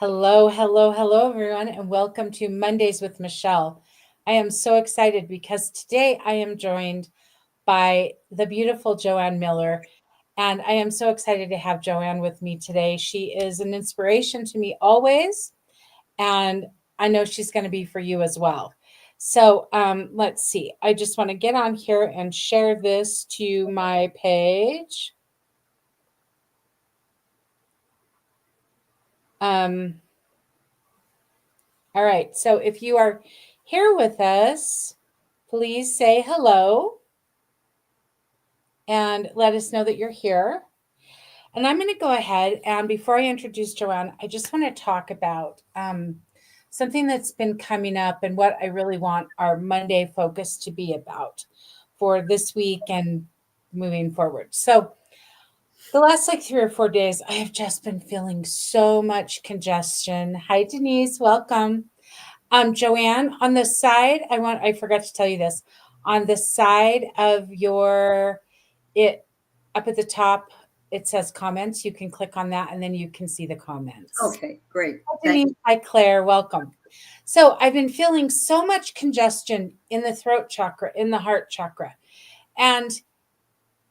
Hello, hello, hello, everyone, and welcome to Mondays with Michelle. I am so excited because today I am joined by the beautiful Joanne Miller, and I am so excited to have Joanne with me today. She is an inspiration to me always, and I know she's going to be for you as well. So let's see. I just want to get on here and share this to my page. Um, All right. So if you are here with us, please say hello and let us know that you're here. And I'm going to go ahead and before I introduce Joanne, I just want to talk about something that's been coming up and what I really want our Monday focus to be about for this week and moving forward. So the last 3 or 4 days, I have just been feeling so much congestion. Hi, Denise. Welcome. Joanne, on the side, I forgot to tell you this. On the side of your it up at the top, it says comments. You can click on that and then you can see the comments. Okay, great. Hi, Thank Denise. you. Hi, Claire. Welcome. So I've been feeling so much congestion in the throat chakra, in the heart chakra. And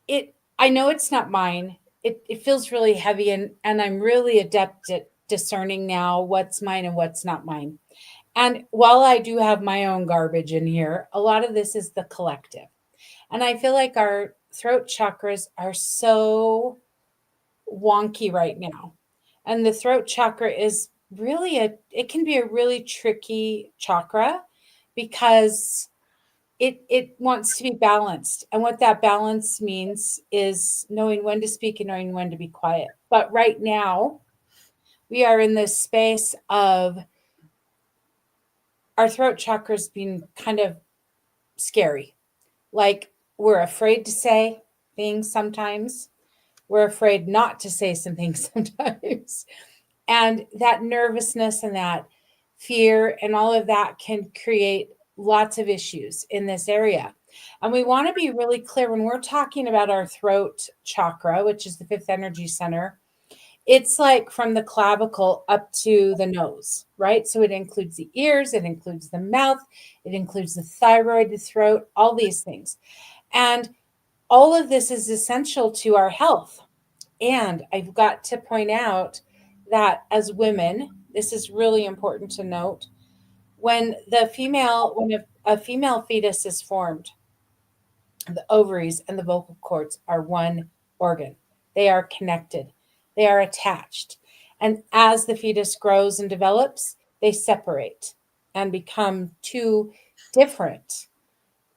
I know it's not mine. It feels really heavy and I'm really adept at discerning now what's mine and what's not mine. And while I do have my own garbage in here, a lot of this is the collective. And I feel like our throat chakras are so wonky right now. And the throat chakra is really it can be a really tricky chakra because it wants to be balanced. And what that balance means is knowing when to speak and knowing when to be quiet. But right now, we are in this space of our throat chakras being kind of scary. Like we're afraid to say things sometimes. We're afraid not to say some things sometimes. And that nervousness and that fear and all of that can create lots of issues in this area. And we want to be really clear when we're talking about our throat chakra, which is the fifth energy center. It's like from the clavicle up to the nose, right? So it includes the ears, it includes the mouth, it includes the thyroid, the throat, all these things. And all of this is essential to our health. And I've got to point out that as women, this is really important to note. When a female fetus is formed, the ovaries and the vocal cords are one organ. They are connected, they are attached. And as the fetus grows and develops, they separate and become two different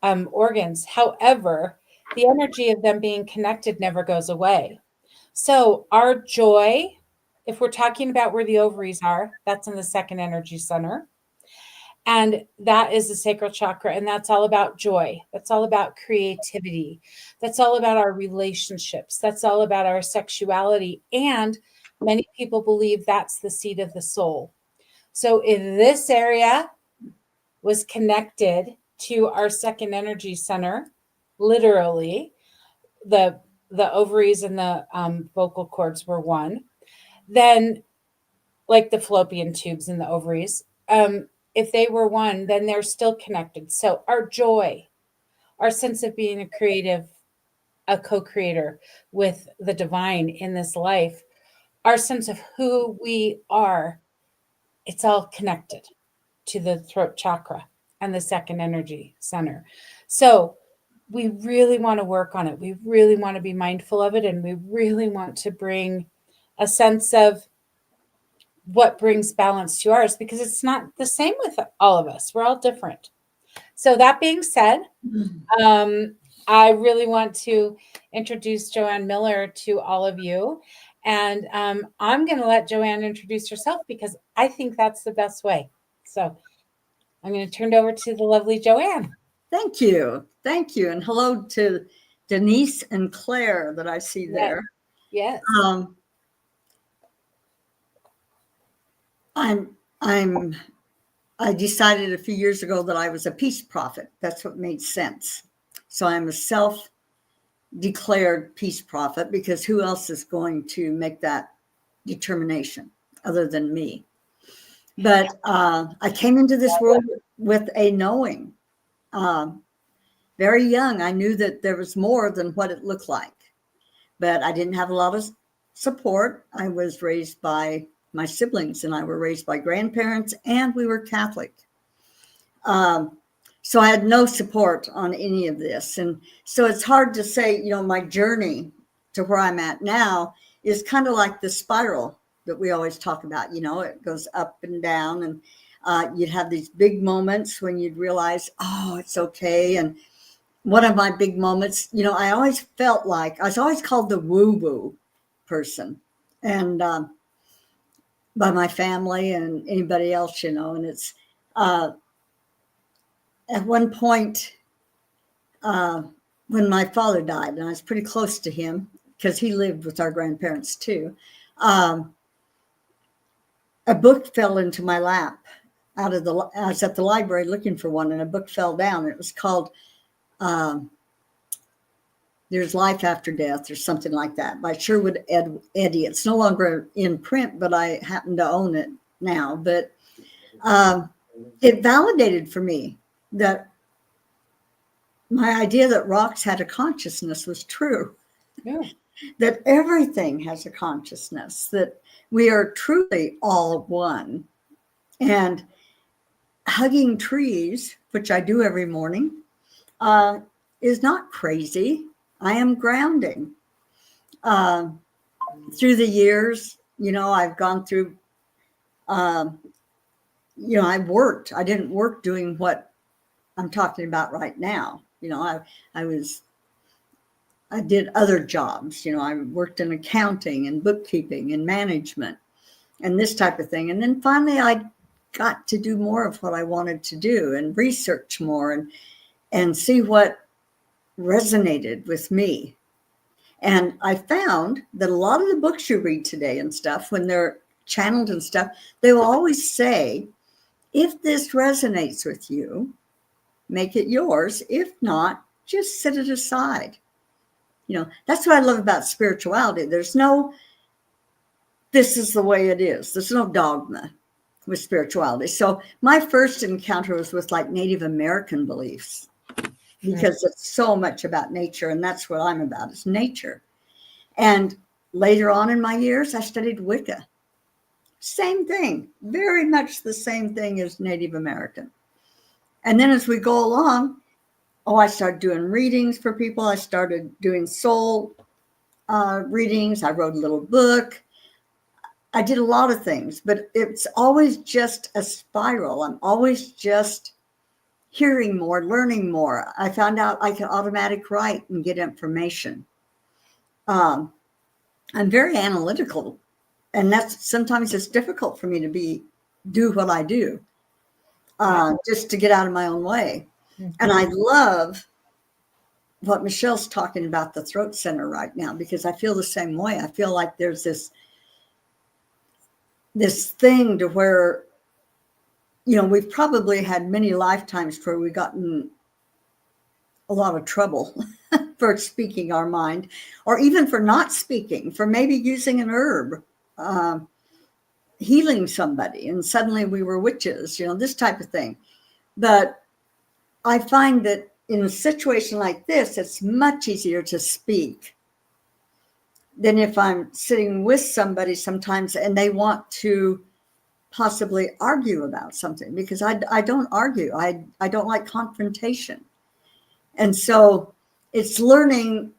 organs. However, the energy of them being connected never goes away. So, our joy, if we're talking about where the ovaries are, that's in the second energy center. And that is the sacral chakra. And that's all about joy. That's all about creativity. That's all about our relationships. That's all about our sexuality. And many people believe that's the seat of the soul. So if this area was connected to our second energy center, literally, the the ovaries and the vocal cords were one, then like the fallopian tubes in the ovaries, if they were one, then they're still connected. So our joy, our sense of being a creative, a co-creator with the divine in this life, our sense of who we are, it's all connected to the throat chakra and the second energy center. So we really want to work on it. We really want to be mindful of it. And we really want to bring a sense of what brings balance to ours because it's not the same with all of us. We're all different. So, that being said, um, I really want to introduce Joanne Miller to all of you. And I'm going to let Joanne introduce herself because I think that's the best way. So, I'm going to turn it over to the lovely Joanne. Thank you. Thank you. And hello to Denise and Claire that I see Yes. there. Yes. Um, I'm I'm I decided a few years ago that I was a peace prophet. That's what made sense. So I'm a self-declared peace prophet because who else is going to make that determination other than me? But I came into this world with a knowing. Um, very young, I knew that there was more than what it looked like, but I didn't have a lot of support. I was raised by my siblings, and I were raised by grandparents, and we were Catholic. Um, so I had no support on any of this. And so it's hard to say, my journey to where I'm at now is kind of like the spiral that we always talk about. It goes up and down, and you'd have these big moments when you'd realize, oh, it's okay. And one of my big moments, I always felt like I was always called the woo woo person. And by my family and anybody else, and it's at one point, uh, when my father died, and I was pretty close to him because he lived with our grandparents too, um, a book fell into my lap I was at the library looking for one, and a book fell down. It was called um, There's Life After Death or something like that by Sherwood Eddy. It's no longer in print, but I happen to own it now. But it validated for me that my idea that rocks had a consciousness was true. Yeah. That everything has a consciousness, that we are truly all one. And hugging trees, which I do every morning, is not crazy. I am grounding. Through the years, I've gone through, I've worked. I didn't work doing what I'm talking about right now. I did other jobs. I worked in accounting and bookkeeping and management and this type of thing. And then finally I got to do more of what I wanted to do and research more and see what resonated with me. And I found that a lot of the books you read today and stuff, when they're channeled and stuff, they will always say, if this resonates with you, make it yours. If not, just set it aside. That's what I love about spirituality. There's no, this is the way it is. There's no dogma with spirituality. So my first encounter was with like Native American beliefs, because it's so much about nature. And that's what I'm about, is nature. And later on in my years, I studied Wicca. Same thing, very much the same thing as Native American. And then as we go along, I started doing readings for people. I started doing soul readings. I wrote a little book. I did a lot of things, but it's always just a spiral. I'm always just hearing more, learning more. I found out I can automatic write and get information. I'm very analytical, and that's sometimes it's difficult for me to do what I do, just to get out of my own way. Mm-hmm. And I love what Michelle's talking about, the throat center right now, because I feel the same way. I feel like there's this thing to where, we've probably had many lifetimes where we've gotten a lot of trouble for speaking our mind, or even for not speaking, for maybe using an herb, healing somebody, and suddenly we were witches, this type of thing. But I find that in a situation like this, it's much easier to speak than if I'm sitting with somebody sometimes and they want to possibly argue about something, because I don't argue. I don't like confrontation. And so it's learning,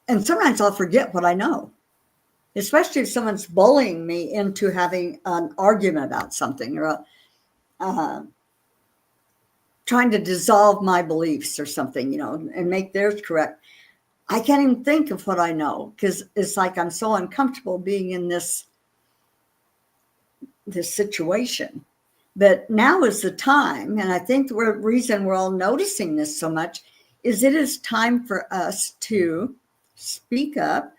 and sometimes I'll forget what I know, especially if someone's bullying me into having an argument about something, or trying to dissolve my beliefs or something, and make theirs correct. I can't even think of what I know, because it's like I'm so uncomfortable being in this situation. But now is the time, and I think the reason we're all noticing this so much is it is time for us to speak up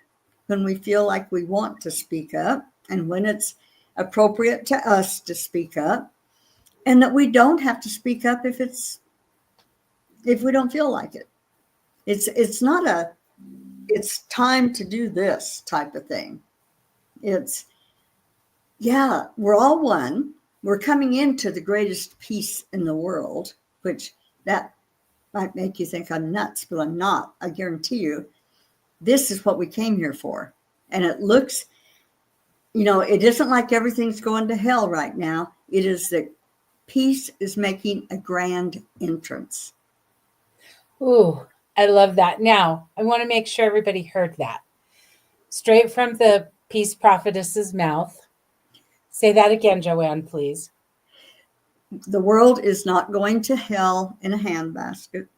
when we feel like we want to speak up, and when it's appropriate to us to speak up, and that we don't have to speak up if we don't feel like it. It's time to do this type of thing. We're all one. we're coming into the greatest peace in the world, which that might make you think I'm nuts, but I'm not. I guarantee you, this is what we came here for. And it looks, it isn't like everything's going to hell right now. It is that peace is making a grand entrance. Ooh, I love that. Now, I want to make sure everybody heard that. Straight from the peace prophetess's mouth. Say that again, Joanne, please. The world is not going to hell in a handbasket.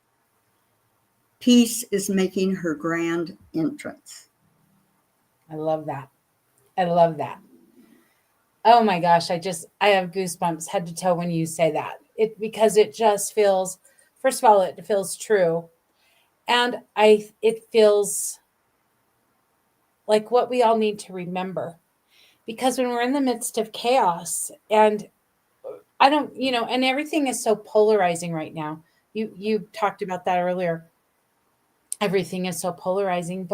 Peace is making her grand entrance. I love that. I love that. Oh my gosh, I have goosebumps head to toe when you say that. Because it just feels, first of all, it feels true. And it feels like what we all need to remember. Because when we're in the midst of chaos, and I don't, and everything is so polarizing right now. You talked about that earlier. Everything is so polarizing,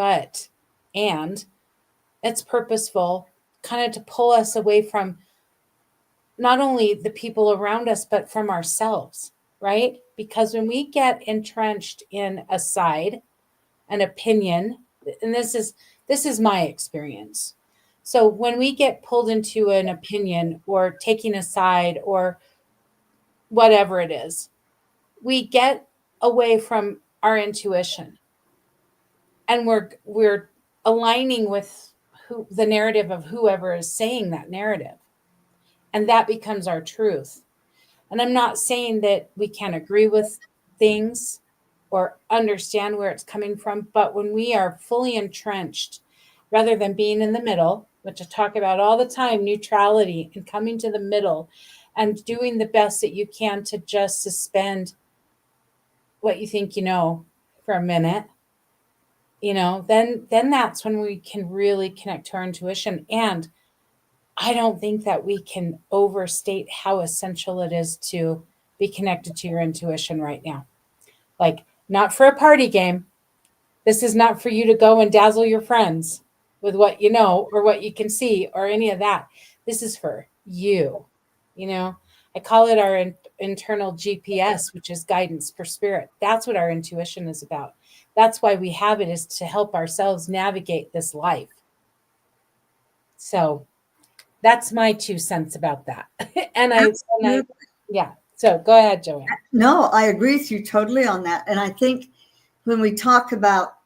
and it's purposeful, kind of to pull us away from not only the people around us, but from ourselves, right? Because when we get entrenched in a side, an opinion, and this is my experience. So when we get pulled into an opinion or taking a side or whatever it is, we get away from our intuition, and we're aligning with the narrative of whoever is saying that narrative, and that becomes our truth. And I'm not saying that we can't agree with things or understand where it's coming from, but when we are fully entrenched, rather than being in the middle, which I talk about all the time, neutrality and coming to the middle and doing the best that you can to just suspend what you think for a minute, then that's when we can really connect to our intuition. And I don't think that we can overstate how essential it is to be connected to your intuition right now. Like, not for a party game. This is not for you to go and dazzle your friends with what you know or what you can see or any of that. This is for you. I call it our internal GPS, which is guidance per spirit. That's what our intuition is about. That's why we have it, is to help ourselves navigate this life. So that's my 2 cents about that. Yeah. So go ahead, Joanne. No, I agree with you totally on that. And I think when we talk about,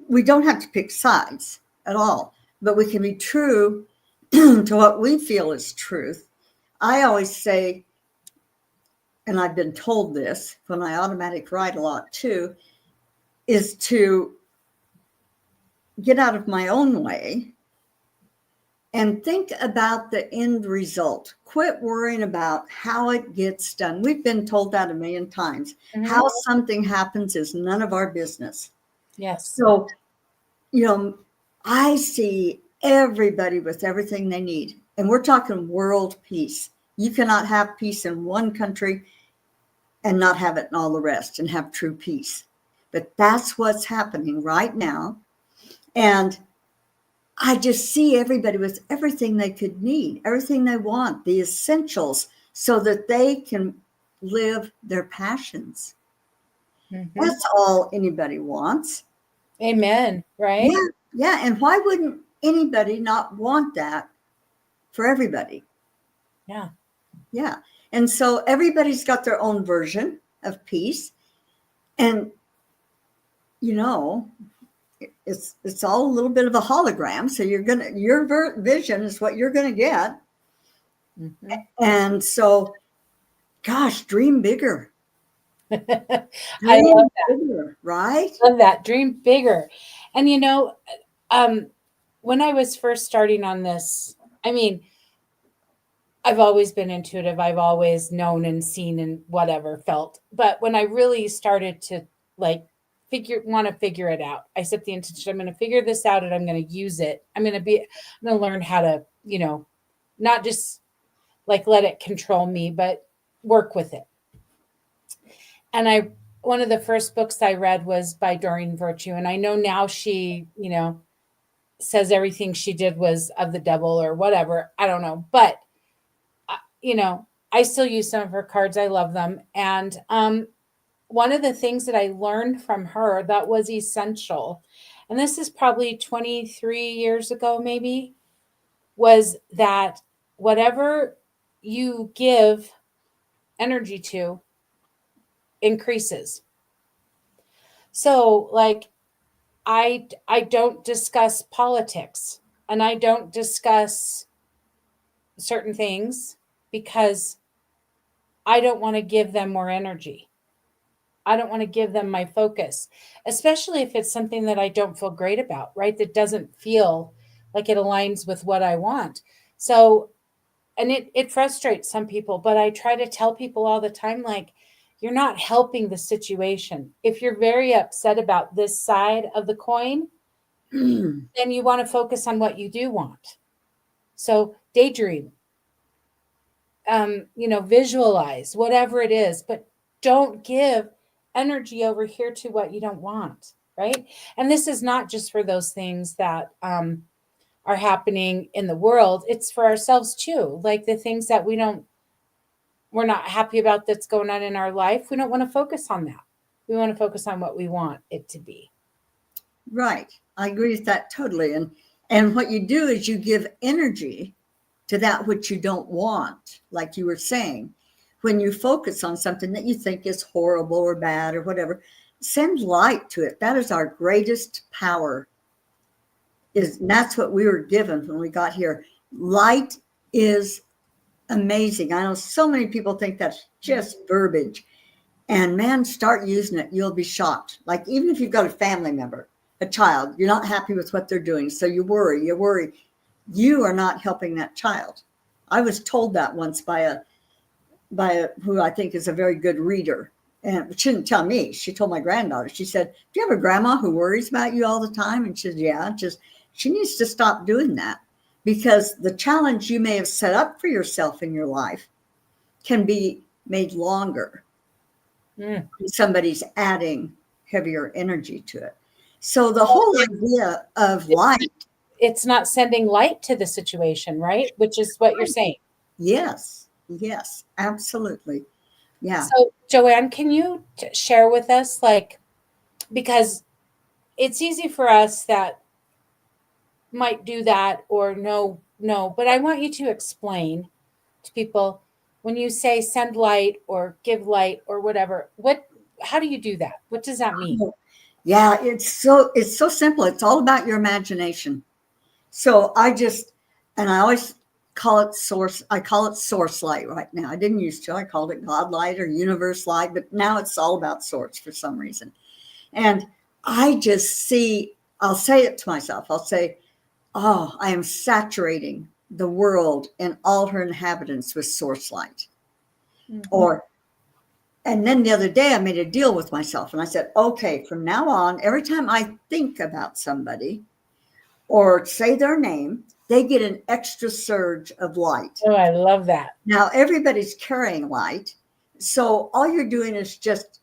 we don't have to pick sides at all, but we can be true to what we feel is truth. I always say, and I've been told this when I automatic write a lot too, is to get out of my own way and think about the end result. Quit worrying about how it gets done. We've been told that a million times. Mm-hmm. How something happens is none of our business. Yes. So, I see everybody with everything they need. And we're talking world peace. You cannot have peace in one country and not have it in all the rest and have true peace. But that's what's happening right now. And I just see everybody with everything they could need, everything they want, the essentials, so that they can live their passions. Mm-hmm. That's all anybody wants. Amen. Right? Yeah. Yeah. And why wouldn't anybody not want that for everybody? Yeah. Yeah. And so everybody's got their own version of peace. And, it's all a little bit of a hologram. So your vision is what you're going to get. Mm-hmm. And so, gosh, dream bigger. I love that. Bigger, right? Love that. Dream bigger. And when I was first starting on this, I've always been intuitive. I've always known and seen and whatever felt. But when I really started to want to figure it out, I set the intention, I'm going to figure this out and I'm going to use it. I'm going to learn how to, not just let it control me, but work with it. And one of the first books I read was by Doreen Virtue. And I know now she, says everything she did was of the devil or whatever. I don't know. But I still use some of her cards. I love them. And one of the things that I learned from her that was essential, and this is probably 23 years ago, maybe, was that whatever you give energy to increases. So, like, I don't discuss politics and I don't discuss certain things because I don't want to give them more energy. I don't want to give them my focus, especially if it's something that I don't feel great about, right? That doesn't feel like it aligns with what I want. So, and it frustrates some people, but I try to tell people all the time, like, you're not helping the situation. If you're very upset about this side of the coin, then you want to focus on what you do want. So daydream, visualize, whatever it is, but don't give energy over here to what you don't want, right? And this is not just for those things that are happening in the world, it's for ourselves too. Like the things that we're not happy about that's going on in our life, we don't want to focus on that. We want to focus on what we want it to be. Right. I agree with that totally. And what you do is you give energy to that which you don't want, like you were saying. When you focus on something that you think is horrible or bad or whatever, send light to it. That is our greatest power. And that's what we were given when we got here. Light is amazing. I know so many people think that's just verbiage. And man, start using it. You'll be shocked. Like even if you've got a family member, a child, you're not happy with what they're doing. So you worry. You are not helping that child. I was told that once by who I think is a very good reader. And she didn't tell me. She told my granddaughter. She said, "Do you have a grandma who worries about you all the time?" And she said, "Yeah." Just she needs to stop doing that because the challenge you may have set up for yourself in your life can be made longer. Mm. Somebody's adding heavier energy to it. So the whole idea of light, It's not sending light to the situation, right? Which is what you're saying. yes, absolutely. Yeah. So, Joanne, can you share with us, like, because it's easy for us that might do that or no, but I want you to explain to people when you say send light or give light or whatever, how do you do that? What does that mean? Yeah, it's so simple. It's all about your imagination. So and I always call it source. I call it source light right now. I didn't used to. I called it God light or universe light, but now it's all about source for some reason. And I just see, I'll say it to myself. I'll say, "Oh, I am saturating the world and all her inhabitants with source light." Mm-hmm. Or And then the other day I made a deal with myself and I said, "Okay, from now on, every time I think about somebody or say their name, they get an extra surge of light." Oh, I love that. Now, everybody's carrying light. So all you're doing is just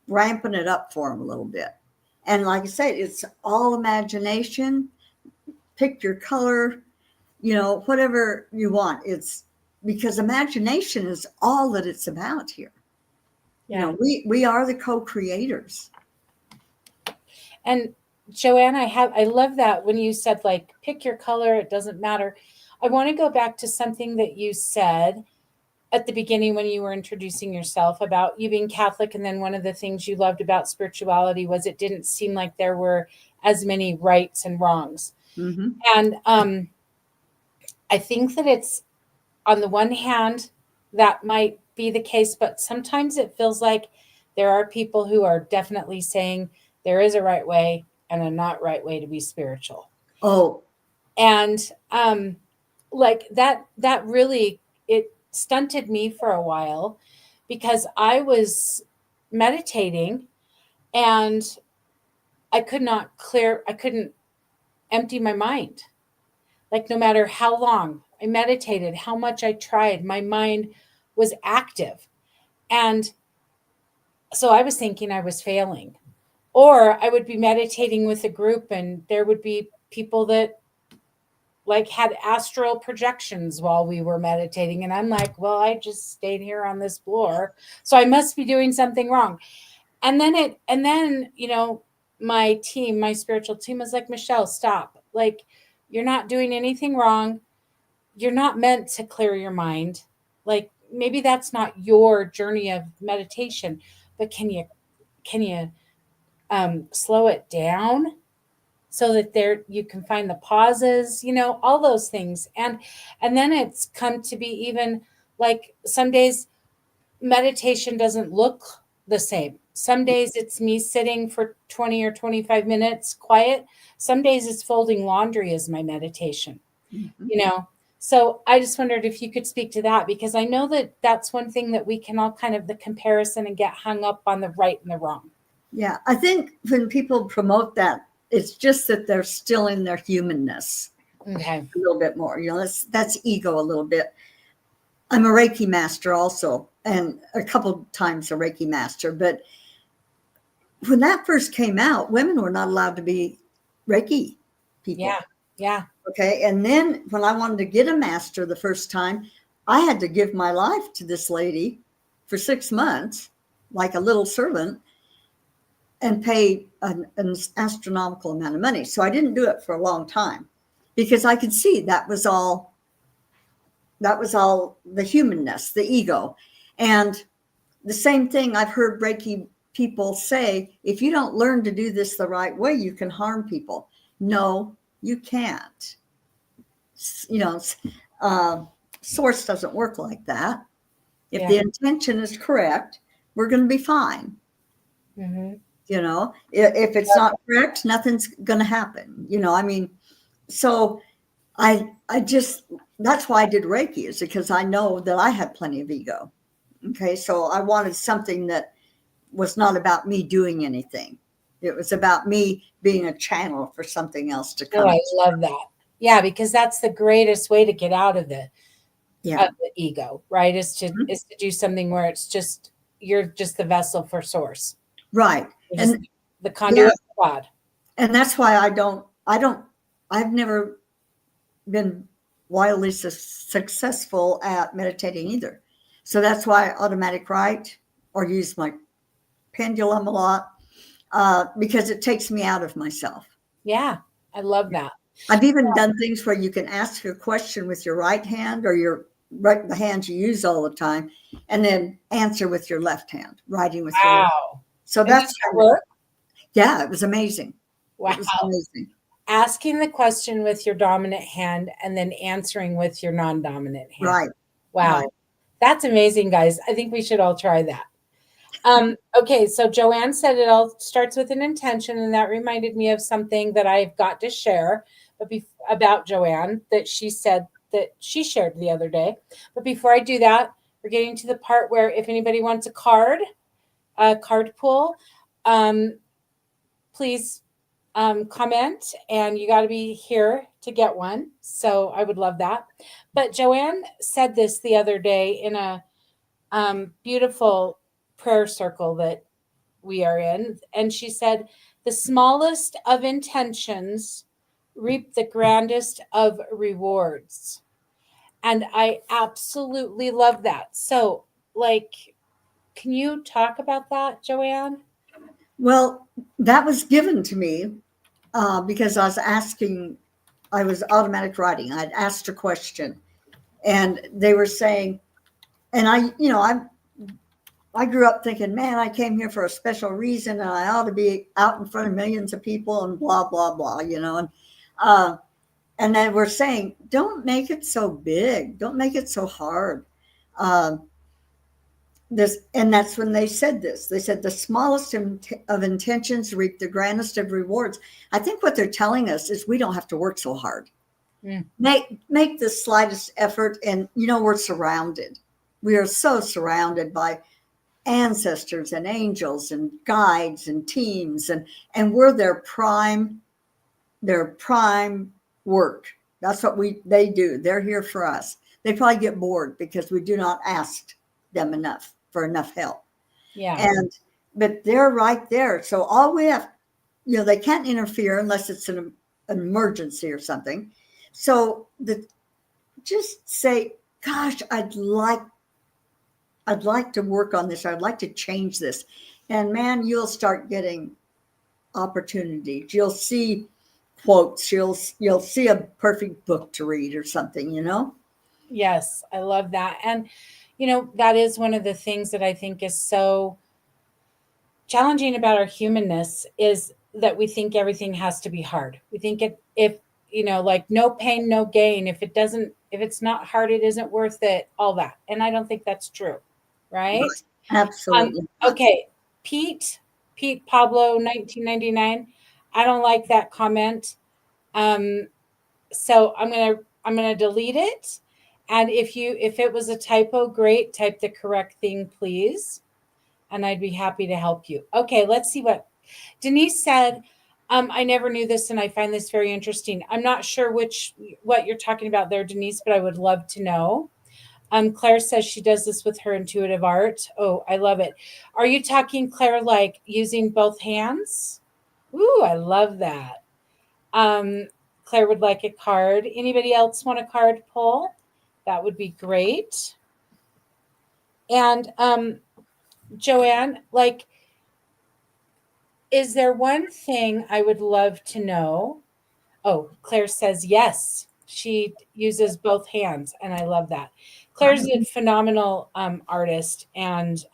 ramping it up for them a little bit. And like I said, it's all imagination. Pick your color, whatever you want. It's because imagination is all that it's about here. Yeah. We are the co-creators. And Joanne, I love that when you said, like, pick your color, it doesn't matter. I want to go back to something that you said at the beginning when you were introducing yourself about you being Catholic. And then one of the things you loved about spirituality was it didn't seem like there were as many rights and wrongs. Mm-hmm. And I think that it's, on the one hand, that might be the case, but sometimes it feels like there are people who are definitely saying there is a right way and a not right way to be spiritual. Oh, And like that really, it stunted me for a while because I was meditating and I couldn't empty my mind. Like no matter how long I meditated, how much I tried, my mind was active. And so I was thinking I was failing. Or I would be meditating with a group and there would be people that like had astral projections while we were meditating, and I'm like, well, I just stayed here on this floor, so I must be doing something wrong. And then my team, my spiritual team, was like, Michelle, stop. Like, you're not doing anything wrong. You're not meant to clear your mind. Like, maybe that's not your journey of meditation, but can you slow it down so that there you can find the pauses, all those things. And then it's come to be even like some days meditation doesn't look the same. Some days it's me sitting for 20 or 25 minutes quiet. Some days it's folding laundry as my meditation, Mhm. you know. So I just wondered if you could speak to that, because I know that that's one thing that we can all kind of the comparison and get hung up on the right and the wrong. Yeah, I think when people promote that, it's just that they're still in their humanness Okay. a little bit more. That's ego a little bit. I'm a Reiki master also, and a couple times a Reiki master. But when that first came out, women were not allowed to be Reiki people. Yeah. Yeah. Okay. And then when I wanted to get a master the first time, I had to give my life to this lady for 6 months, like a little servant, and pay an astronomical amount of money. So I didn't do it for a long time because I could see that was all the humanness, the ego. And the same thing I've heard Reiki people say, if you don't learn to do this the right way, you can harm people. No, you can't. You know, source doesn't work like that. If Yeah. the intention is correct, we're going to be fine. Mm-hmm. If it's not correct, nothing's going to happen. I mean, so I just, that's why I did Reiki, is because I know that I had plenty of ego. Okay. So I wanted something that was not about me doing anything. It was about me being a channel for something else to Oh, come. I love that. Yeah, because that's the greatest way to get out of Yeah. the ego, right? Is to do something where it's just you're just the vessel for source. Right. You're just And the conduit of God. and that's why I've never been wildly successful at meditating either. So that's why I automatic write or use my pendulum a lot, because it takes me out of myself. Yeah, I love that. I've even done things where you can ask a question with your right hand or the hands you use all the time, and then answer with your left hand, writing with your left. Wow. So And that's did that work? yeah, it was amazing. Wow. It was amazing. Asking the question with your dominant hand and then answering with your non-dominant hand. Right. Wow. Right. That's amazing, guys. I think we should all try that. Okay, so Joanne said it all starts with an intention, and that reminded me of something that I've got to share about Joanne that she said that she shared the other day. But before I do that, we're getting to the part where if anybody wants a card pull, please comment, and you got to be here to get one. So I would love that. But Joanne said this the other day in a beautiful prayer circle that we are in. And she said, the smallest of intentions reap the grandest of rewards. And I absolutely love that. So, like, can you talk about that, Joanne? Well, that was given to me because I was automatic writing. I'd asked a question, and they were saying, and I grew up thinking, man, I came here for a special reason, and I ought to be out in front of millions of people, and blah blah blah, uh, and then we're saying, don't make it so big, don't make it so hard. Uh, and that's when they said this. They said the smallest of intentions reap the grandest of rewards. I think what they're telling us is we don't have to work so hard. Mm. Make the slightest effort, and we're surrounded. We are so surrounded by ancestors and angels and guides and teams, and we're their prime work. That's what they do. They're here for us. They probably get bored because we do not ask them enough for enough help. Yeah. But they're right there. So all we have, they can't interfere unless it's an emergency or something. So just say, gosh, I'd like to work on this. I'd like to change this. And man, you'll start getting opportunities. You'll see quotes. You'll see a perfect book to read or something, you know? Yes, I love that. And, that is one of the things that I think is so challenging about our humanness is that we think everything has to be hard. We think it, if, like no pain, no gain. If it's not hard, it isn't worth it, all that. And I don't think that's true. Right. Right. Um, Absolutely not. okay. Pete, Pete Pablo, 1999. I don't like that comment. Um, so I'm gonna delete it. And if it was a typo, great, type the correct thing, please. And I'd be happy to help you. Okay, let's see what Denise said. I never knew this, and I find this very interesting. I'm not sure what you're talking about there, Denise, but I would love to know. Claire says she does this with her intuitive art. Oh, I love it. Are you talking, Claire, like using both hands? Ooh, I love that. Um, Claire would like a card. Anybody else want a card pull? That would be great. And Joanne, like, is there one thing I would love to know? Oh, Claire says yes. She uses both hands, and I love that. Claire's a phenomenal artist and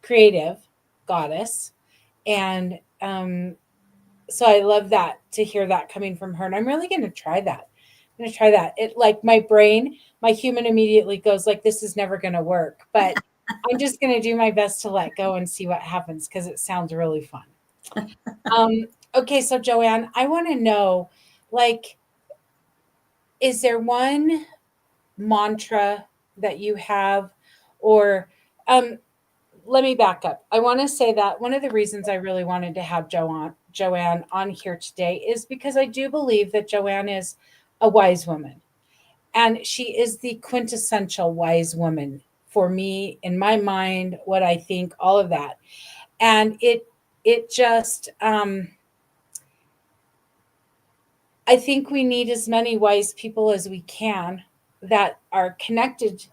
creative goddess, and so I love that to hear that coming from her. And I'm really going to try that. I'm going to try that. It like my brain, my human immediately goes like, this is never going to work, but I'm just going to do my best to let go and see what happens because it sounds really fun. Okay, so Joanne, I want to know, like, is there one mantra that you have, or um, let me back up. I want to say that one of the reasons I really wanted to have Joanne on here today is because I do believe that Joanne is a wise woman, and she is the quintessential wise woman for me in my mind, what I think, all of that. And it just I think we need as many wise people as we can that are connected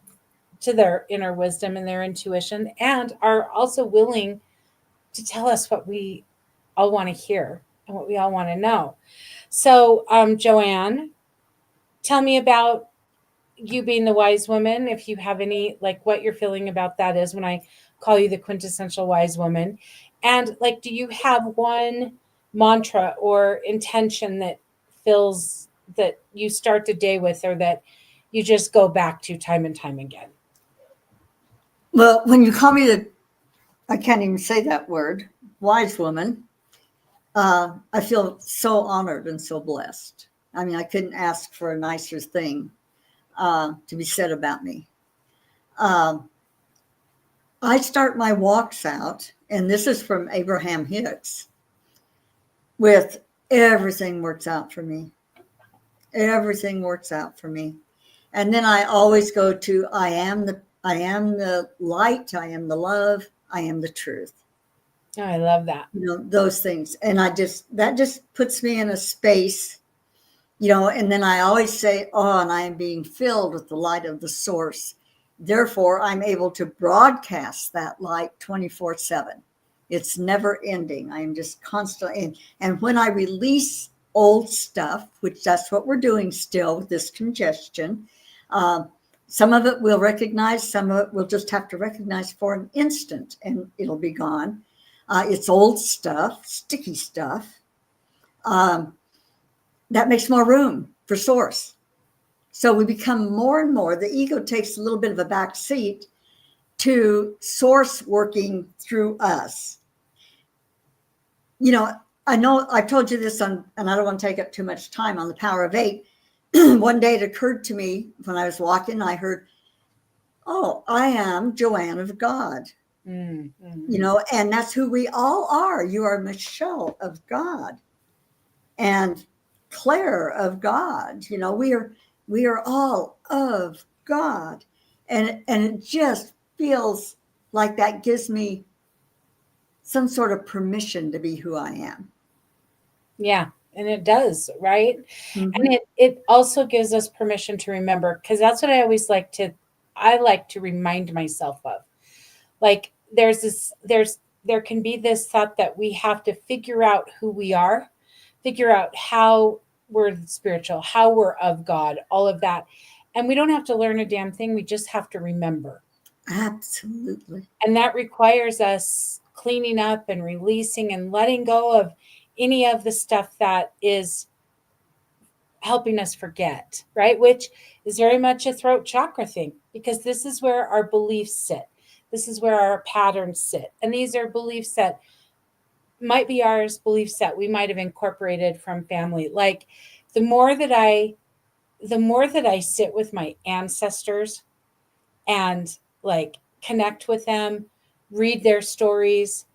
to their inner wisdom and their intuition and are also willing to tell us what we all want to hear and what we all want to know. So, Joanne, tell me about you being the wise woman. If you have any, like, what you're feeling about that is when I call you the quintessential wise woman. And, like, do you have one mantra or intention that feels that you start the day with or that you just go back to time and time again? Well, when you call me I can't even say that word, wise woman, I feel so honored and so blessed. I mean, I couldn't ask for a nicer thing to be said about me. Um, I start my walks out, and this is from Abraham Hicks, with everything works out for me. Everything works out for me. And then I always go to I am the light, I am the love, I am the truth. Oh, I love that. You know, those things. And that just puts me in a space, and then I always say, oh, and I am being filled with the light of the source. Therefore, I'm able to broadcast that light 24/7. It's never ending. I am just constantly, and when I release old stuff, which that's what we're doing still with this congestion, um, some of it we'll recognize, some of it we'll just have to recognize for an instant and it'll be gone. It's old stuff, sticky stuff. Um, that makes more room for source. So we become more and more, the ego takes a little bit of a back seat to source working through us. I know I've told you this and I don't want to take up too much time on the power of 8. One day it occurred to me when I was walking, I heard, oh, I am Joanne of God. And that's who we all are. You are Michele of God and Claire of God. We are all of God. And it just feels like that gives me some sort of permission to be who I am. Yeah, and it does, right? Mm-hmm. And it also gives us permission to remember, because that's what I like to remind myself of. Like there can be this thought that we have to figure out who we are, figure out how we're spiritual, how we're of God, all of that. And we don't have to learn a damn thing. We just have to remember. Absolutely. And that requires us cleaning up and releasing and letting go of any of the stuff that is helping us forget, right? Which is very much a throat chakra thing, because this is where our beliefs sit. This is where our patterns sit. And these are beliefs that might be ours, beliefs that we might have incorporated from family. Like the more that I the more that I sit with my ancestors and like connect with them, read their stories,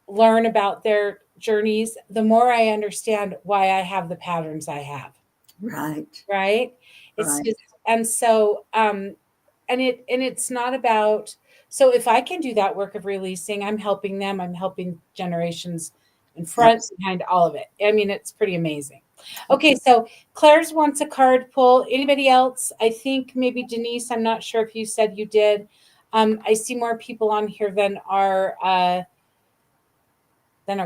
learn about their journeys, the more I understand why I have the patterns I have. Right. Right? It's Right. just, and so and it's not about, so if I can do that work of releasing, I'm helping them, I'm helping generations in front, Absolutely. behind, all of it. I mean, it's pretty amazing. Okay, so Claire's wants a card pull. Anybody else? I think maybe Denise, I'm not sure if you said you did. I see more people on here than are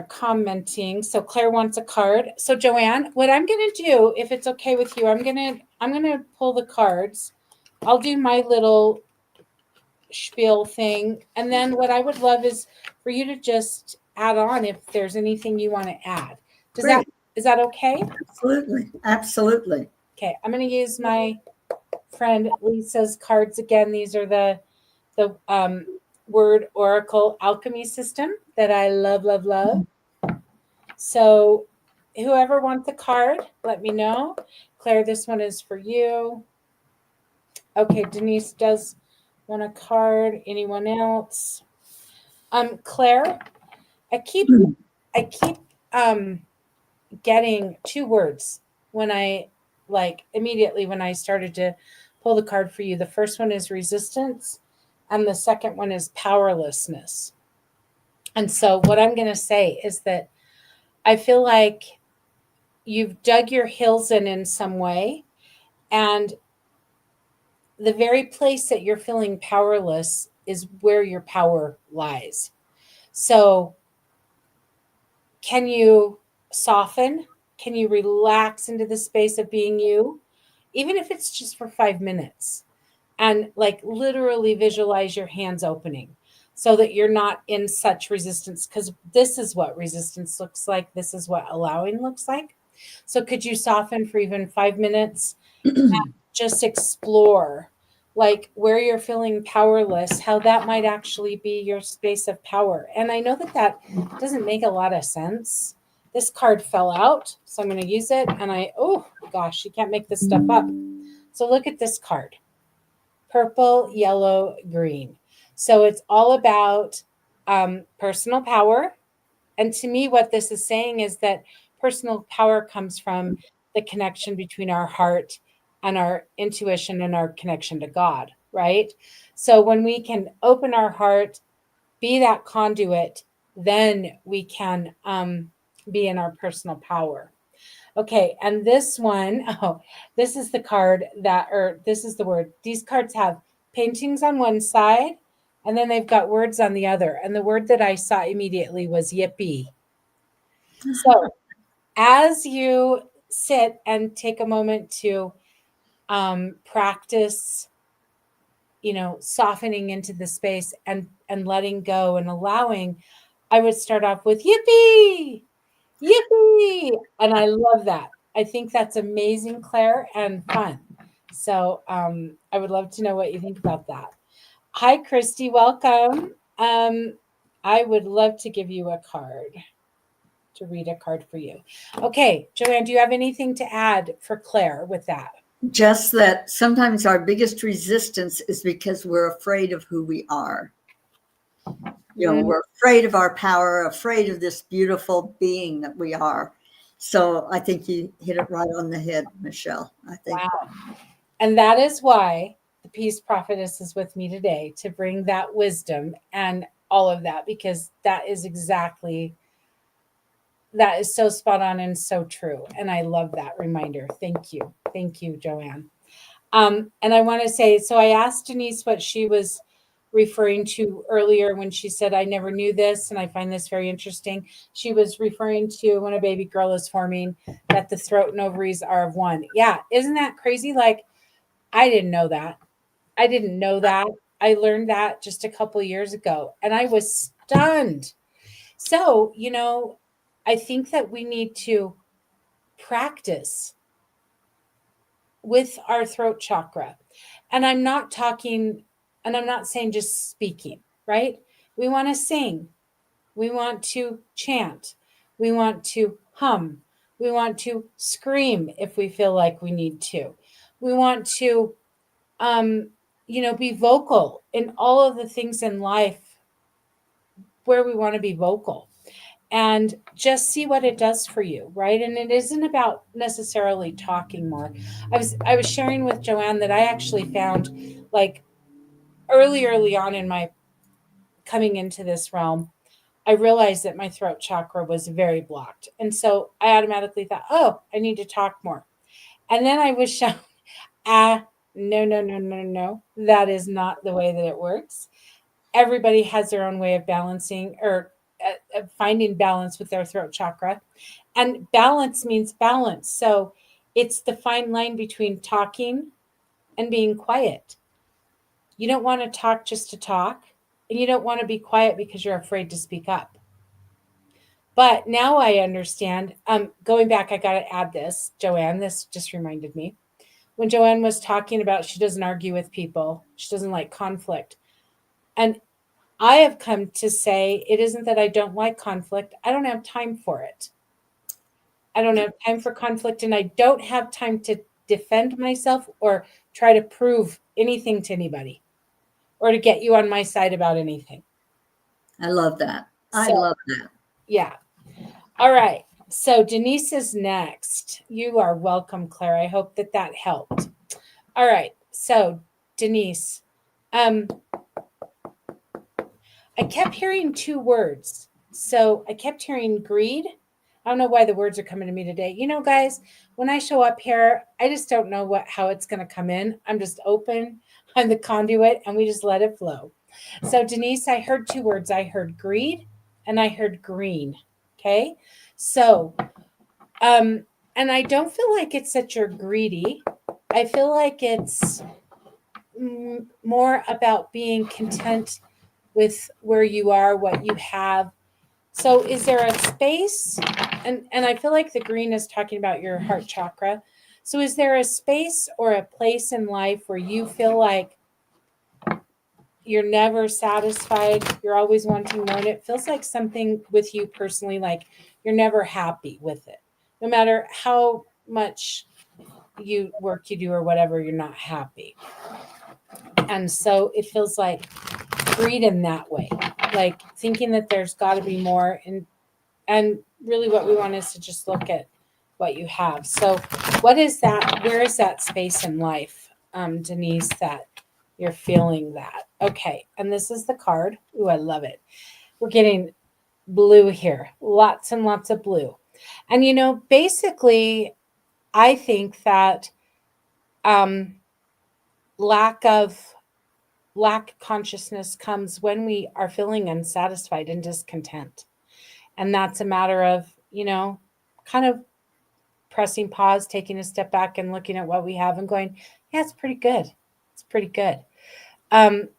commenting. So Claire wants a card. So Joanne, what I'm going to do, if it's okay with you, I'm going to pull the cards. I'll do my little spiel thing, and then what I would love is for you to just add on if there's anything you want to add. Does that Great. is that okay? Absolutely. Absolutely. Okay, I'm going to use my friend Lisa's cards again. These are the word oracle alchemy system that I love, love, love. So whoever wants the card, let me know. Claire, this one is for you. Okay, Denise does want a card. Anyone else? Claire, I keep I keep getting two words when I like immediately when I started to pull the card for you. The first one is resistance, and the second one is powerlessness. And so what I'm going to say is that I feel like you've dug your heels in some way, and the very place that you're feeling powerless is where your power lies. So can you soften? Can you relax into the space of being you, even if it's just for 5 minutes? And like literally visualize your hands opening so that you're not in such resistance, because this is what resistance looks like. This is what allowing looks like. So could you soften for even 5 minutes? Just explore like where you're feeling powerless, how that might actually be your space of power. And I know that that doesn't make a lot of sense. This card fell out, so I'm going to use it. And oh gosh, you can't make this stuff up. So look at this card: purple, yellow, green. So it's all about personal power. And to me, what this is saying is that personal power comes from the connection between our heart and our intuition and our connection to God, right? So when we can open our heart, be that conduit, then we can be in our personal power. Okay, and this one, oh, this is the card that, or this is the word. These cards have paintings on one side, and then they've got words on the other. And the word that I saw immediately was yippee. So as you sit and take a moment to practice, softening into the space and letting go and allowing, I would start off with yippee, yippee, and I love that. I think that's amazing, Claire, and fun. So I would love to know what you think about that. Hi, Christy, welcome. I would love to give you a card, to read a card for you. Okay, Joanne, do you have anything to add for Claire with that? Just that sometimes our biggest resistance is because we're afraid of who we are. We're afraid of our power, afraid of this beautiful being that we are. So I think you hit it right on the head, Michele. I think. Wow. And that is why the Peace Prophetess is with me today, to bring that wisdom and all of that, because that is exactly That is so spot on and so true. And I love that reminder. Thank you. Thank you, Joanne. And I want to say, so I asked Denise what she was referring to earlier when she said, I never knew this, and I find this very interesting. She was referring to when a baby girl is forming that the throat and ovaries are of one. Yeah, isn't that crazy? Like, I didn't know that. I didn't know that. I learned that just a couple years ago, and I was stunned. So, I think that we need to practice with our throat chakra. And I'm not talking, and I'm not saying just speaking, right? We want to sing, we want to chant, we want to hum, we want to scream if we feel like we need to. We want to, um, be vocal in all of the things in life where we want to be vocal and just see what it does for you, right? And it isn't about necessarily talking more. I was sharing with Joanne that I actually found, like, early on in my coming into this realm, I realized that my throat chakra was very blocked. And so I automatically thought, oh, I need to talk more. And then I was shown, ah, no, no, no, no, no. That is not the way that it works. Everybody has their own way of balancing or finding balance with their throat chakra. And balance means balance. So it's the fine line between talking and being quiet. You don't want to talk just to talk, and you don't want to be quiet because you're afraid to speak up. But now I understand. Going back, I got to add this, Joanne. This just reminded me when Joanne was talking about she doesn't argue with people, she doesn't like conflict. And I have come to say it isn't that I don't like conflict, I don't have time for it. I don't have time for conflict, and I don't have time to defend myself or try to prove anything to anybody or to get you on my side about anything. I love that. I So, love that. yeah. All right. So, Denise is next. You are welcome, Claire. I hope that that helped. All right. So, Denise, um, I kept hearing two words. So, I kept hearing greed. I don't know why the words are coming to me today. Guys, when I show up here, I just don't know how it's going to come in. I'm just open. I'm the conduit, and we just let it flow. So, Denise, I heard two words. I heard greed and I heard green. Okay. So, and I don't feel like it's that you're greedy. I feel like it's more about being content with where you are, what you have. So is there a space, and I feel like the green is talking about your heart chakra. So is there a space or a place in life where you feel like you're never satisfied, you're always wanting more, and it feels like something with you personally, like you're never happy with it. No matter how much work you do or whatever, you're not happy. And so it feels like greed in that way, like thinking that there's got to be more, and really what we want is to just look at what you have. So what is that, where is that space in life, Denise, that you're feeling that? Okay, and this is the card. Ooh, I love it. We're getting blue here, lots and lots of blue. And basically I think that um lack of lack consciousness comes when we are feeling unsatisfied and discontent. And that's a matter of, kind of pressing pause, taking a step back and looking at what we have and going, yeah, it's pretty good. It's pretty good.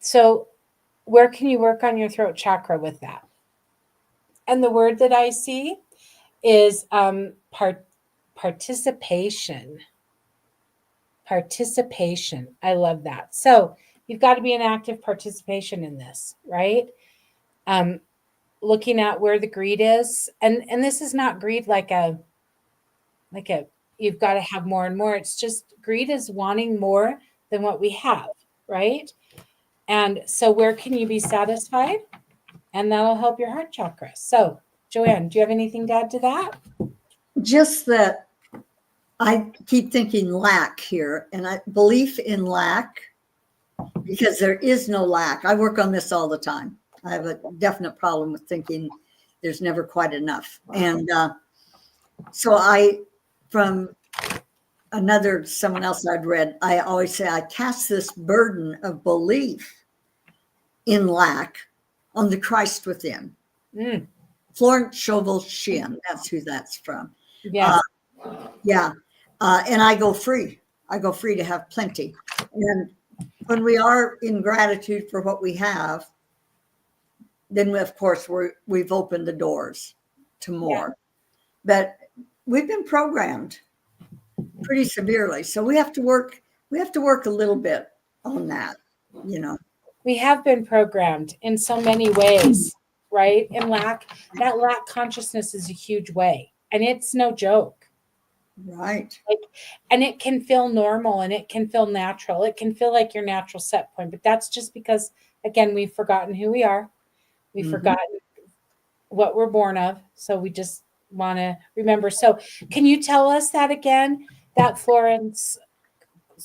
So where can you work on your throat chakra with that? And the word that I see is participation. Participation. I love that. So you've got to be an active participation in this, right? Um, Looking at where the greed is, and this is not greed like a you've got to have more and more. It's just greed is wanting more than what we have, right? And so where can you be satisfied? And that'll help your heart chakra. So, Joanne, do you have anything to add to that? Just that I keep thinking lack here, and I belief in lack, because there is no lack. I work on this all the time. I have a definite problem with thinking there's never quite enough. And So from someone else I'd read, I always say, I cast this burden of belief in lack on the Christ within. Mm, Florence Scovel Shinn, that's who that's from. Uh, yes. yeah. And I go free. I go free to have plenty. And when we are in gratitude for what we have, then of course we've opened the doors to Yeah. more. But we've been programmed pretty severely. So we have to work a little bit on that, you know. We have been programmed in so many ways, right? And that lack consciousness is a huge way. And it's no joke. Right. Like, and it can feel normal and it can feel natural. It can feel like your natural set point, but that's just because, again, we've forgotten who we are. We've Hmm. forgotten what we're born of. So we just want to remember. So, can you tell us that again? That Florence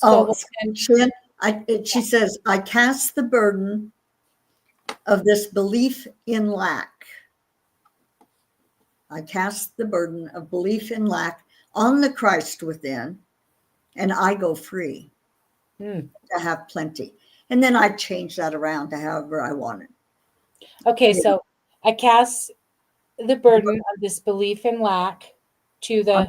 Oh, Scovel. Shinn, she says, I cast the burden of this belief in lack. I cast the burden of belief in lack on the Christ within, and I go free Hmm. to have plenty. And then I change that around to however I want it. Okay, You know, so I cast the burden of this belief in lack to on, the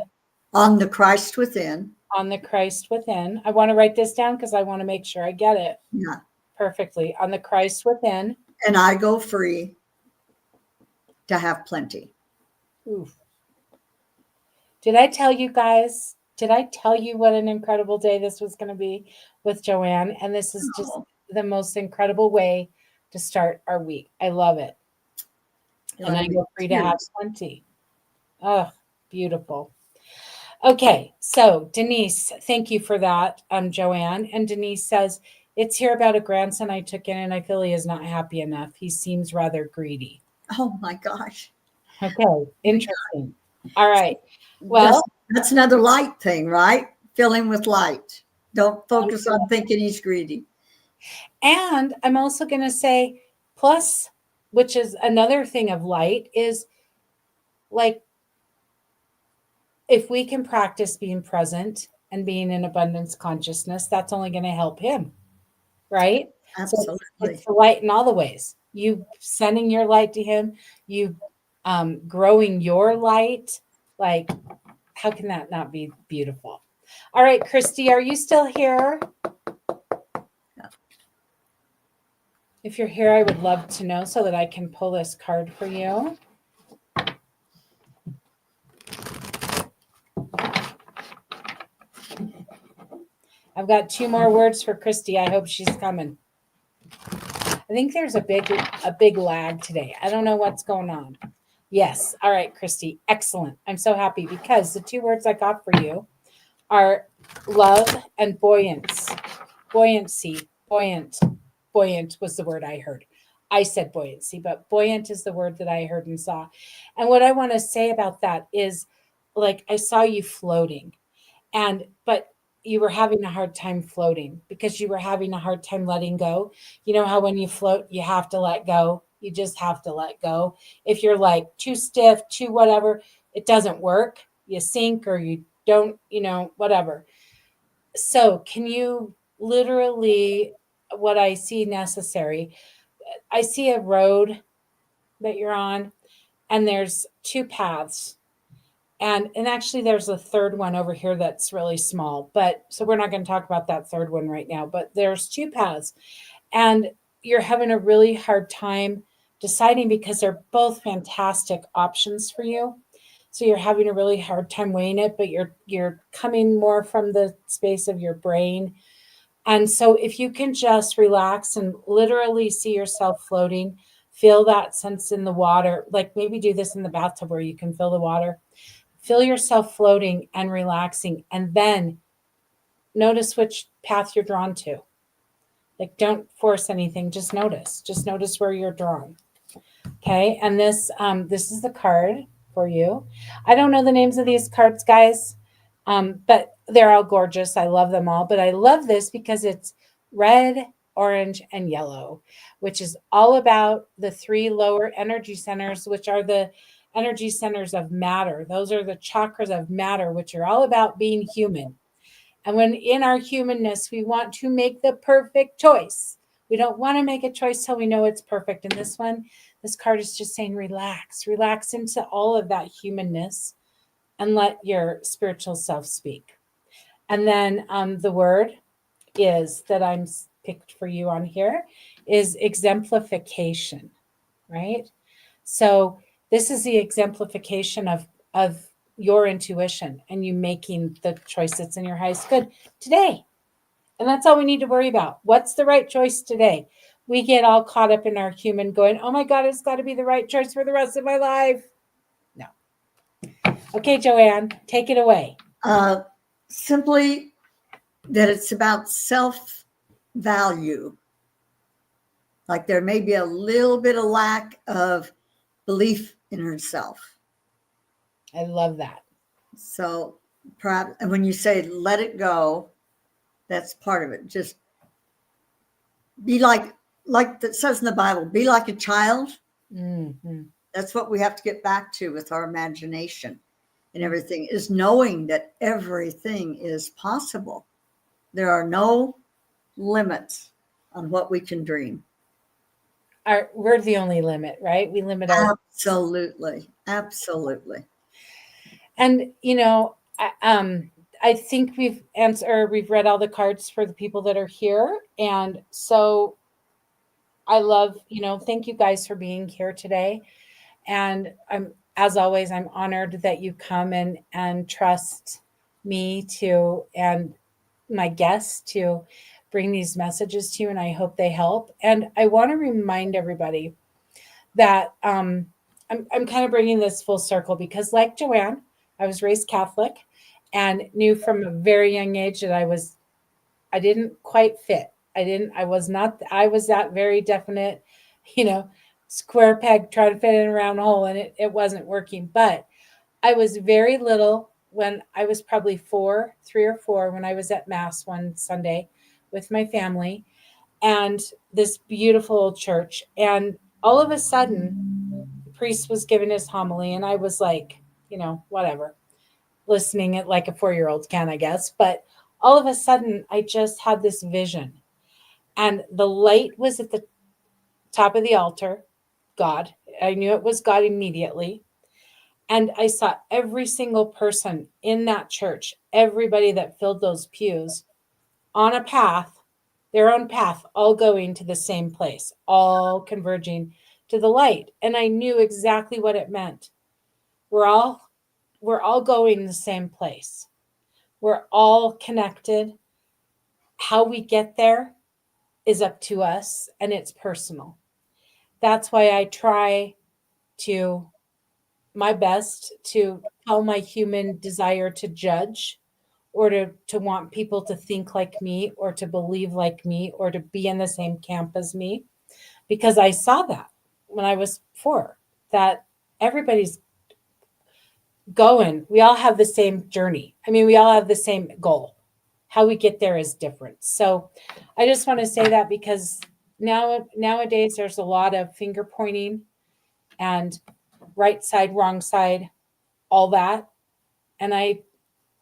on the Christ within, on the Christ within. I want to write this down because I want to make sure I get it yeah, perfectly. On the Christ within. and I go free to have plenty. Oof. Did I tell you guys? Did I tell you what an incredible day this was going to be with Joanne? And this is just Oh, the most incredible way to start our week. I love it. you're And I having me go free to have tears. plenty. Oh, beautiful. Okay, so Denise, thank you for that, Joanne. And Denise says, it's here about a grandson I took in, and I feel he is not happy enough. He seems rather greedy. Oh my gosh. Okay, interesting. All right. That's Well, that's another light thing, right? Fill him with light. Don't focus on absolutely. thinking he's greedy. And I'm also going to say, plus, which is another thing of light, is like if we can practice being present and being in abundance consciousness, that's only going to help him, right? So it's Absolutely. the light in all the ways. You sending your light to him, you growing your light. Like, how can that not be beautiful? All right, Christy, are you still here? If you're here, I would love to know so that I can pull this card for you. I've got two more words for Christy. I hope she's coming. I think there's a big lag today. I don't know what's going on. Yes. All right, Christy. Excellent. I'm so happy because the two words I got for you are love and buoyance. Buoyancy. Buoyant was the word I heard. I said buoyancy, but buoyant is the word that I heard and saw. And what I want to say about that is like I saw you floating but you were having a hard time floating because you were having a hard time letting go. You know how when you float, you have to let go. You just have to let go. If you're like too stiff, too whatever, it doesn't work. You sink or you don't, whatever. So, can you literally, what I see necessary? I see a road that you're on, and there's two paths, and actually there's a third one over here that's really small, but so we're not going to talk about that third one right now, but there's two paths, and you're having a really hard time deciding because they're both fantastic options for you. So you're having a really hard time weighing it, but you're coming more from the space of your brain. And so if you can just relax and literally see yourself floating, feel that sense in the water, like maybe do this in the bathtub where you can feel the water. Feel yourself floating and relaxing, and then notice which path you're drawn to. Like, don't force anything. Just notice. Just notice where you're drawn. Okay. And this is the card for you. I don't know the names of these cards, guys, but they're all gorgeous. I love them all. But I love this because it's red, orange, and yellow, which is all about the three lower energy centers, which are the energy centers of matter. Those are the chakras of matter, which are all about being human. And when in our humanness, we want to make the perfect choice. We don't want to make a choice till we know it's perfect. And this one, this card is just saying, relax, relax into all of that humanness and let your spiritual self speak. And then the word is that I'm picked for you on here is exemplification, right? So this is the exemplification of your intuition and you making the choice that's in your highest good today. And that's all we need to worry about. What's the right choice today? We get all caught up in our human going, oh my God, it's got to be the right choice for the rest of my life. No. Okay, Joanne, take it away. Simply that it's about self value. Like there may be a little bit of lack of belief in herself. I love that. So perhaps, and when you say let it go, that's part of it. Just be like it says in the Bible, be like a child. Mm-hmm. That's what we have to get back to with our imagination and everything, is knowing that everything is possible. There are no limits on what we can dream. We're the only limit, right? We limit our Absolutely. Absolutely. And I think we've read all the cards for the people that are here, and so I love, thank you guys for being here today. And as always, I'm honored that you come and trust me to and my guests to bring these messages to you, and I hope they help. And I want to remind everybody that I'm kind of bringing this full circle because, like Joanne, I was raised Catholic and knew from a very young age that I didn't quite fit. I was not, I was that very definite, you know, square peg trying to fit in a round hole, and it wasn't working. But I was very little when I was probably 3 or 4, when I was at Mass one Sunday with my family and this beautiful old church. And all of a sudden, the priest was giving his homily, and I was like, whatever, listening it like a 4-year-old can, I guess. But all of a sudden, I just had this vision, and the light was at the top of the altar. God, I knew it was God immediately. And I saw every single person in that church, everybody that filled those pews on a path, their own path, all going to the same place, all converging to the light. And I knew exactly what it meant. We're all going the same place. We're all connected. How we get there is up to us, and it's personal. That's why I try to my best to tell my human desire to judge or to want people to think like me or to believe like me or to be in the same camp as me, because I saw that when I was 4, that everybody's going, we all have the same journey. I mean, we all have the same goal. How we get there is different. So I just want to say that because nowadays there's a lot of finger pointing and right side, wrong side, all that. And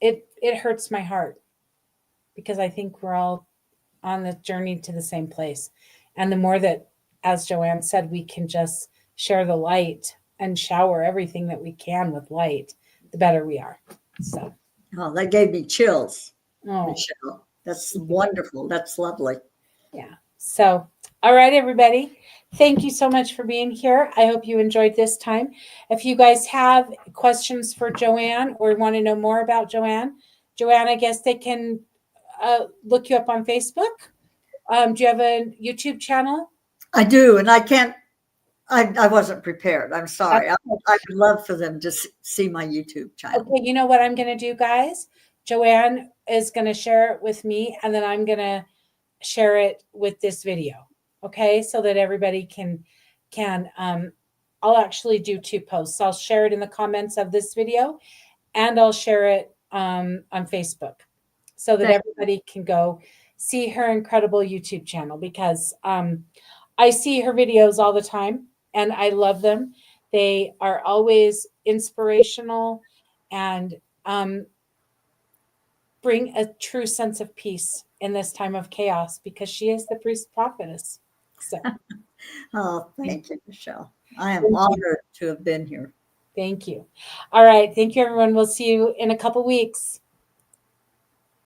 it hurts my heart because I think we're all on the journey to the same place. And the more that, as Joanne said, we can just share the light and shower everything that we can with light, the better we are. So, Oh, that gave me chills, oh, Michele. That's wonderful. That's lovely. yeah. So, all right, everybody. Thank you so much for being here. I hope you enjoyed this time. If you guys have questions for Joanne or want to know more about Joanne, I guess they can look you up on Facebook. Do you have a YouTube channel? I do, and I can't. I wasn't prepared. I'm sorry. I Okay. would love for them to see my YouTube channel. Okay, you know what I'm going to do, guys? Joanne is going to share it with me, and then I'm going to share it with this video. Okay, so that everybody can. I'll actually do 2 posts. I'll share it in the comments of this video, and I'll share it on Facebook, so that everybody can go see her incredible YouTube channel because I see her videos all the time and I love them. They are always inspirational and um, bring a true sense of peace in this time of chaos because she is the priest prophetess. So, Oh, thank thank you, Michelle. I am you. honored to have been here. Thank you. All right. Thank you, everyone. We'll see you in a couple weeks.